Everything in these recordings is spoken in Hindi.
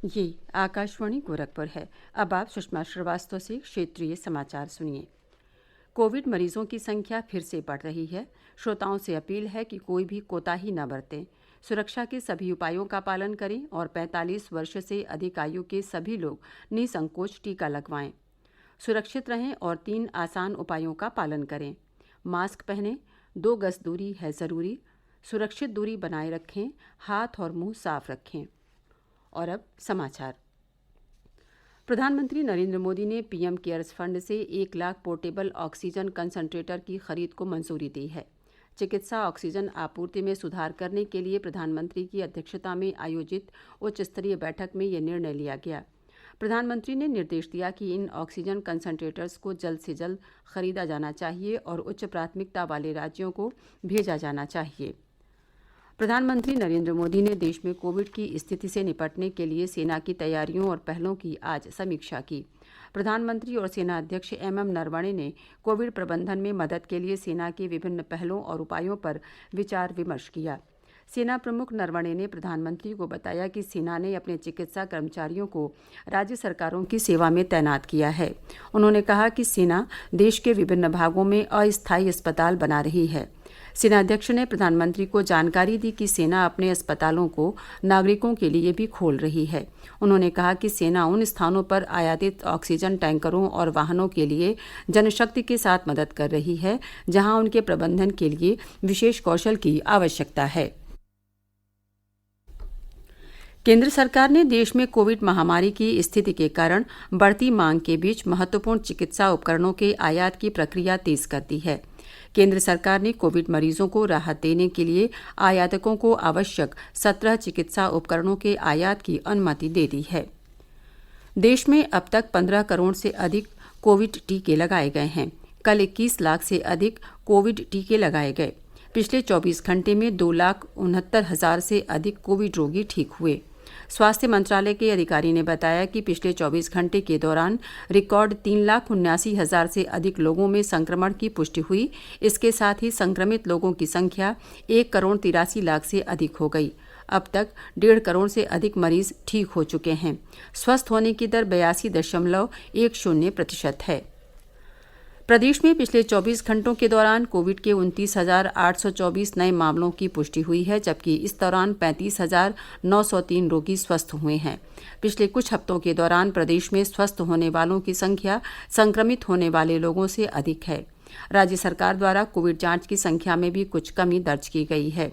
ये आकाशवाणी गोरखपुर है। अब आप सुषमा श्रीवास्तव से क्षेत्रीय समाचार सुनिए। कोविड मरीजों की संख्या फिर से बढ़ रही है। श्रोताओं से अपील है कि कोई भी कोताही न बरतें, सुरक्षा के सभी उपायों का पालन करें और 45 वर्ष से अधिक आयु के सभी लोग निसंकोच टीका लगवाएं। सुरक्षित रहें और 3 आसान उपायों का पालन करें। मास्क पहनें, 2 गज दूरी है ज़रूरी, सुरक्षित दूरी बनाए रखें, हाथ और मुंह साफ रखें। और अब समाचार। प्रधानमंत्री नरेंद्र मोदी ने पीएम केयर्स फंड से 1 लाख पोर्टेबल ऑक्सीजन कंसंट्रेटर की खरीद को मंजूरी दी है। चिकित्सा ऑक्सीजन आपूर्ति में सुधार करने के लिए प्रधानमंत्री की अध्यक्षता में आयोजित उच्च स्तरीय बैठक में यह निर्णय लिया गया। प्रधानमंत्री ने निर्देश दिया कि इन ऑक्सीजन कंसंट्रेटर्स को जल्द से जल्द खरीदा जाना चाहिए और उच्च प्राथमिकता वाले राज्यों को भेजा जाना चाहिए। प्रधानमंत्री नरेंद्र मोदी ने देश में कोविड की स्थिति से निपटने के लिए सेना की तैयारियों और पहलों की आज समीक्षा की। प्रधानमंत्री और सेना अध्यक्ष एमएम नरवणे ने कोविड प्रबंधन में मदद के लिए सेना के विभिन्न पहलों और उपायों पर विचार विमर्श किया। सेना प्रमुख नरवणे ने प्रधानमंत्री को बताया कि सेना ने अपने चिकित्सा कर्मचारियों को राज्य सरकारों की सेवा में तैनात किया है। उन्होंने कहा कि सेना देश के विभिन्न भागों में अस्थायी अस्पताल बना रही है। सेनाध्यक्ष ने प्रधानमंत्री को जानकारी दी कि सेना अपने अस्पतालों को नागरिकों के लिए भी खोल रही है। उन्होंने कहा कि सेना उन स्थानों पर आयातित ऑक्सीजन टैंकरों और वाहनों के लिए जनशक्ति के साथ मदद कर रही है, जहां उनके प्रबंधन के लिए विशेष कौशल की आवश्यकता है। केंद्र सरकार ने देश में कोविड महामारी की स्थिति के कारण बढ़ती मांग के बीच महत्वपूर्ण चिकित्सा उपकरणों के आयात की प्रक्रिया तेज कर दी है। केंद्र सरकार ने कोविड मरीजों को राहत देने के लिए आयातकों को आवश्यक 17 चिकित्सा उपकरणों के आयात की अनुमति दे दी है। देश में अब तक 15 करोड़ से अधिक कोविड टीके लगाए गए हैं। कल 21 लाख से अधिक कोविड टीके लगाए गए। पिछले 24 घंटे में 2,69,000 से अधिक कोविड रोगी ठीक हुए। स्वास्थ्य मंत्रालय के अधिकारी ने बताया कि पिछले 24 घंटे के दौरान रिकॉर्ड 3,79,000 से अधिक लोगों में संक्रमण की पुष्टि हुई। इसके साथ ही संक्रमित लोगों की संख्या 1,83,00,000 से अधिक हो गई। अब तक 1.5 करोड़ से अधिक मरीज ठीक हो चुके हैं। स्वस्थ होने की दर 82.10% है। प्रदेश में पिछले 24 घंटों के दौरान कोविड के 29,824 नए मामलों की पुष्टि हुई है, जबकि इस दौरान 35,903 रोगी स्वस्थ हुए हैं। पिछले कुछ हफ्तों के दौरान प्रदेश में स्वस्थ होने वालों की संख्या संक्रमित होने वाले लोगों से अधिक है। राज्य सरकार द्वारा कोविड जांच की संख्या में भी कुछ कमी दर्ज की गई है।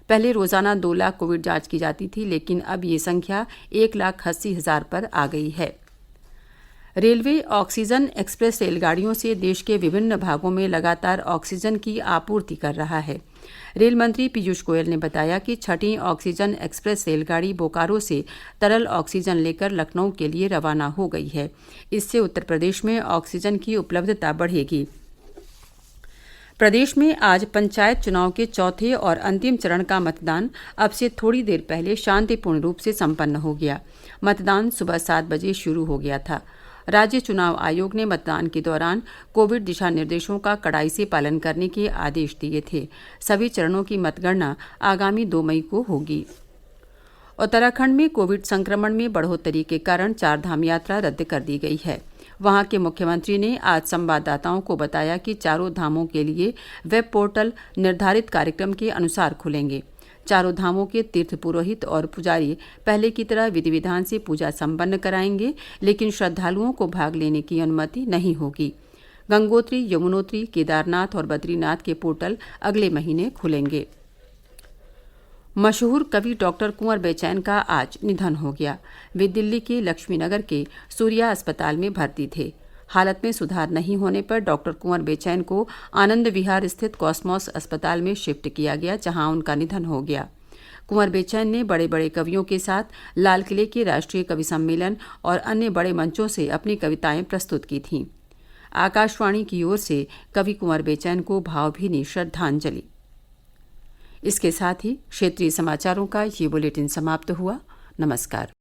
पहले रोजाना 2 लाख कोविड जांच की जाती थी, लेकिन अब ये संख्या 1,80,000 पर आ गई है। रेलवे ऑक्सीजन एक्सप्रेस रेलगाड़ियों से देश के विभिन्न भागों में लगातार ऑक्सीजन की आपूर्ति कर रहा है। रेल मंत्री पीयूष गोयल ने बताया कि 6ठी ऑक्सीजन एक्सप्रेस रेलगाड़ी बोकारो से तरल ऑक्सीजन लेकर लखनऊ के लिए रवाना हो गई है। इससे उत्तर प्रदेश में ऑक्सीजन की उपलब्धता बढ़ेगी। प्रदेश में आज पंचायत चुनाव के चौथे और अंतिम चरण का मतदान अब से थोड़ी देर पहले शांतिपूर्ण रूप से संपन्न हो गया। मतदान सुबह 7 बजे शुरू हो गया था। राज्य चुनाव आयोग ने मतदान के दौरान कोविड दिशा निर्देशों का कड़ाई से पालन करने के आदेश दिए थे। सभी चरणों की मतगणना आगामी 2 मई को होगी। उत्तराखंड में कोविड संक्रमण में बढ़ोतरी के कारण 4 धाम यात्रा रद्द कर दी गई है। वहां के मुख्यमंत्री ने आज संवाददाताओं को बताया कि चारों धामों के लिए वेब पोर्टल निर्धारित कार्यक्रम के अनुसार खुलेंगे। चारों धामों के तीर्थ पुरोहित और पुजारी पहले की तरह विधि विधान से पूजा संपन्न कराएंगे, लेकिन श्रद्धालुओं को भाग लेने की अनुमति नहीं होगी। गंगोत्री, यमुनोत्री, केदारनाथ और बद्रीनाथ के पोर्टल अगले महीने खुलेंगे। मशहूर कवि डॉक्टर कुंवर बेचैन का आज निधन हो गया। वे दिल्ली के लक्ष्मीनगर के सूर्या अस्पताल में भर्ती थे। हालत में सुधार नहीं होने पर डॉक्टर कुंवर बेचैन को आनंद विहार स्थित कॉस्मोस अस्पताल में शिफ्ट किया गया, जहां उनका निधन हो गया। कुंवर बेचैन ने बड़े बड़े कवियों के साथ लाल किले के राष्ट्रीय कवि सम्मेलन और अन्य बड़े मंचों से अपनी कविताएं प्रस्तुत की थीं। आकाशवाणी की ओर से कवि कुंवर बेचैन को भावभीनी श्रद्धांजलि। इसके साथ ही क्षेत्रीय समाचारों का ये बुलेटिन समाप्त हुआ। नमस्कार।